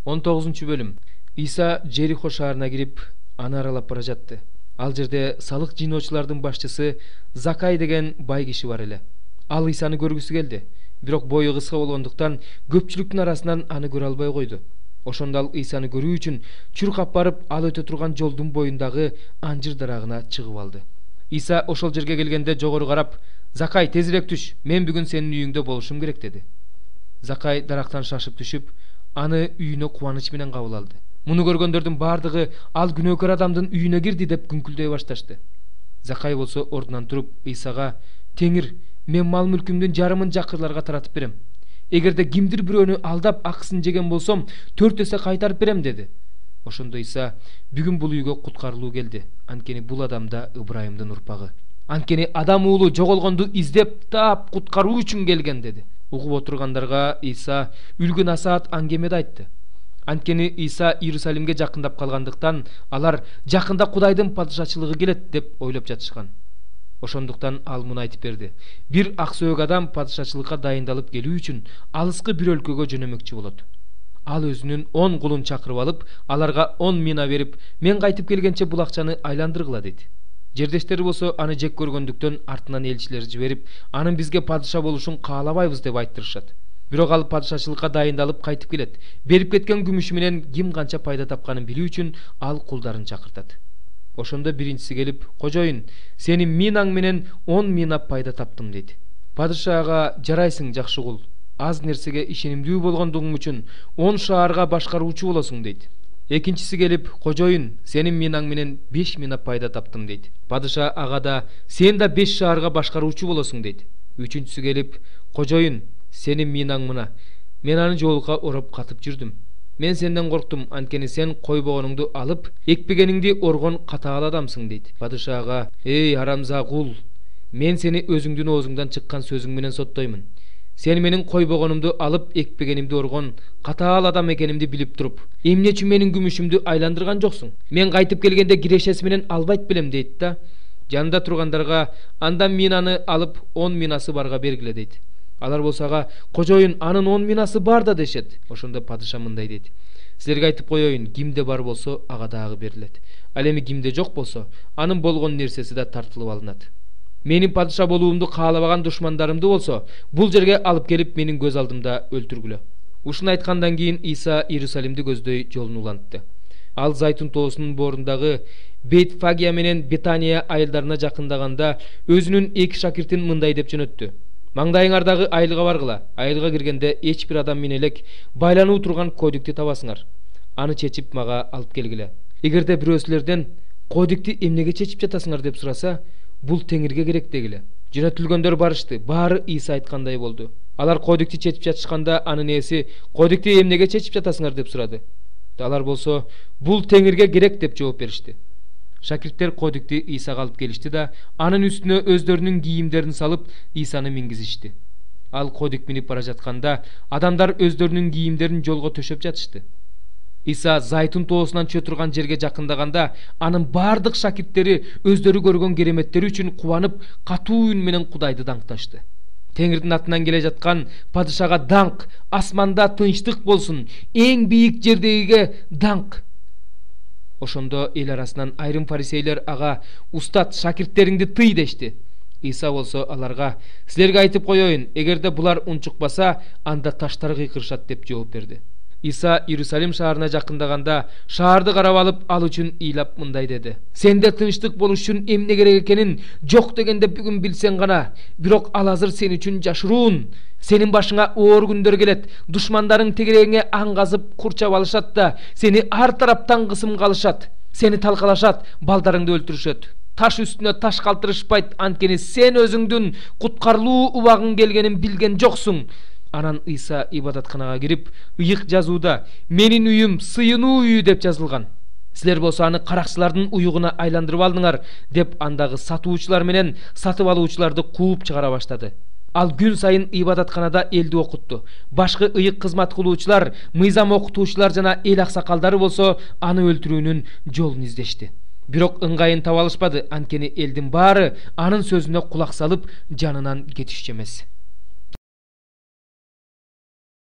19-бөлүм. Иса Жерихо шаарына кирип, аны аралап бара жатты. Ал жерде салык жыйноочулардын башчысы Закай деген бай киши бар эле. Ал Исаны көргүсү келди, бирок бою кыска болгондуктан көпчүлүктүн арасынан аны көрө албай койду. Ошондо ал Исаны көрүү үчүн чуркап барып, ал өтө турган жолдун боюндагы анжыр дарагына чыгып алды. Иса ошол жерге келгенде жогору карап: "Закай, тезирээк түш, мен бүгүн сенин үйүңдө болушум керек" деди. Закай дарактан шашып түшүп, аны үйүнө кубаныч менен кабыл алды. Муну көргөндөрдүн бардыгы ал күнөөкөр адамдын үйүнө кирди деп күңкүлдөй башташты. Закай болсо ордунан туруп Исага: "Теңир, мен мал мүлкүмдүн жарымын жакырларга таратып берем. Эгерде кимдир бирөөнү алдап акысын жеген болсом, 4 эсе кайтарып берем" деди. Ошондо Иса: "Бүгүн бул үйгө куткарылуу келди. Анткени бул адам да Ыбрайымдын урпагы. Анткени адам уулу жоголгонду издеп, таап, куткаруу үчүн келген" деди. Угуп отургандарга Иса үлгү насаат аңгемеди айтты. Анткени Иса Иерусалимге жакындап калгандыктан, алар жакында Кудайдын падышачылыгы келет деп ойлоп жатышкан. Ошондуктан ал муну айтып берди: "Бир аксөөк адам падышачылыкка дайындалып келүү үчүн алыскы бир өлкөгө жөнөмөкчү болот. Ал өзүнүн 10 кулун чакырып алып, аларга 10 мина берип, мен кайтып келгенче бул акчаны айландыргыла" дейт. Жердештери болсо аны жек көргөндүктөн артынан элчилер жиберип, анын бизге падыша болушун каалабайбыз деп айттырышат. Бирок ал падышачылыкка дайындалып кайтып келет. Берип кеткен күмүшү менен ким канча пайда тапканын билүү үчүн ал кулдарын чакыртат. Ошондо биринчиси келип: "Кожоюн, сенин минаң менен 10 мина пайда таптым" дейт. Падыша ага: "Жарайсың, жакшы кул. Аз нерсеге ишенимдүү болгондугуң үчүн 10 шаарга башкаруучу болосуң" дейт. Экинчиси келип: "Кожоюн, сенин минаң менен 5 мина пайда таптым" дейт. Падыша ага да: "Сен да 5 шаарга башкаруучу болосуң" дейт. Үчүнчүсү келип: "Кожоюн, сенин минаң мына. Мен аны жоолукка ороп катып жүрдүм. Мен сенден корктум, анткени сен койбогонуңду алып, экпегениңди оргон катаал адамсың" дейт. Падыша ага: "Эй, арамза кул, мен сени өзүңдүн оозуңдан чыккан сөзүң менен соттоймун. Сен менин койбогонумду алып, экпегенимди оргон катаал адам экенимди билип туруп, эмне үчүн менин күмүшүмдү айландырган жоксуң? Мен кайтып келгенде кирешеси менен албайт белем" дейт да. Жанында тургандарга: "Андан минаны алып 10 минасы барга бергиле" дейт. Алар болсо ага: "Кожоюн, анын 10 минасы бар да" дешет. Ошондо падыша мындай дейт: "Силерге айтып коеюн, кимде бар болсо, ага дагы берилет. Ал эми кимде жок болсо, анын болгон нерсеси да тартылып алынат. Менин падыша болуумду каалабаган душмандарымды болсо, бул жерге алып келип, менин көз алдымда өлтүргүлө." Ушуну айткандан кийин Иса Иерусалимди көздөй жолун улантты. Ал Зайтун тоосунун боорундагы Бейтфагия менен Бетания айылдарына жакындаганда өзүнүн 2 шакиртин мындай деп жөнөттү: "Маңдайыңардагы айылга баргыла. Айылга киргенде эч бир адам менен элек байлануу турган кодикти табасыңар. Аны чечип мага алып келгиле. Эгерде бирөө силерден: 'Кодикти эмнеге чечип жатасыңар?' деп сураса, бул теңирге керек дегиле." Жөнөтүлгөндөр барышты. Баары Иса айткандай болду. Алар кодикти чечип жатышканда анын ээси: "Кодикти эмнеге чечип жатасыңар?" деп сурады. Алар болсо: "Бул теңирге керек" деп жооп беришти. Шакирттер кодикти Исага алып келишти да, анын үстүнө өздөрүнүн кийимдерин салып, Исаны мингизишти. Ал кодик минип бара жатканда, адамдар өздөрүнүн кийимдерин жолго төшөп жатышты. Иса Зайтун тоосунан чөө турган жерге жакындаганда, анын бардык шакирттери өздөрү көргөн кереметтери үчүн кубанып, катуу үн менен Кудайды даңкташты. Теңирдин атынан келе жаткан падышага даңк, асманда тынчтык болсун, эң бийик жердегиге даңк. Ошондо эл арасынан айрым фарисейлер ага: "Устат, шакирттериңди тый" дешти. Иса болсо аларга: "Силерге айтып коеюн, эгерде булар унчукпаса, анда таштар кыйкырышат" деп жооп берди. Иса Иерусалим шаарына жакындаганда, шаарды карап алып, ал үчүн ыйлап мындай деди: "Сенде тынчтык болуш үчүн эмне керек экенин жок дегенде бүгүн билсең гана, бирок ал азыр сен үчүн жашыруун. Сенин башыңа оор күндөр келет. Душмандарың тегереңе аңгазып курчап алышат да, сени ар тараптан кысымга алышат. Сени талкалашат, балдарыңды өлтүрүшөт. Таш үстүнө таш калтырышпайт, анткени сен өзүңдүн куткарылуу убагың келгенин билген жоксуң." Анан Иса ибадатканага кирип, ыйык жазууда: "Менин үйүм сыйынуу үйү" деп жазылган. Силер болсо аны каракчылардын уюгуна айландырып алдыңар деп андагы сатуучулар менен сатып алуучуларды кууп чыгара баштады. Ал күн сайын ибадатканада элди окутту. Башкы ыйык кызмат кылуучулар, мыйзам окутуучулар жана эл аксакалдары болсо аны өлтүрүүнүн жолун издешти. Бирок ыңгайын таба алышпады, анткени элдин баары анын сөзүнө кулак салып, жанынан кетишчү эмес.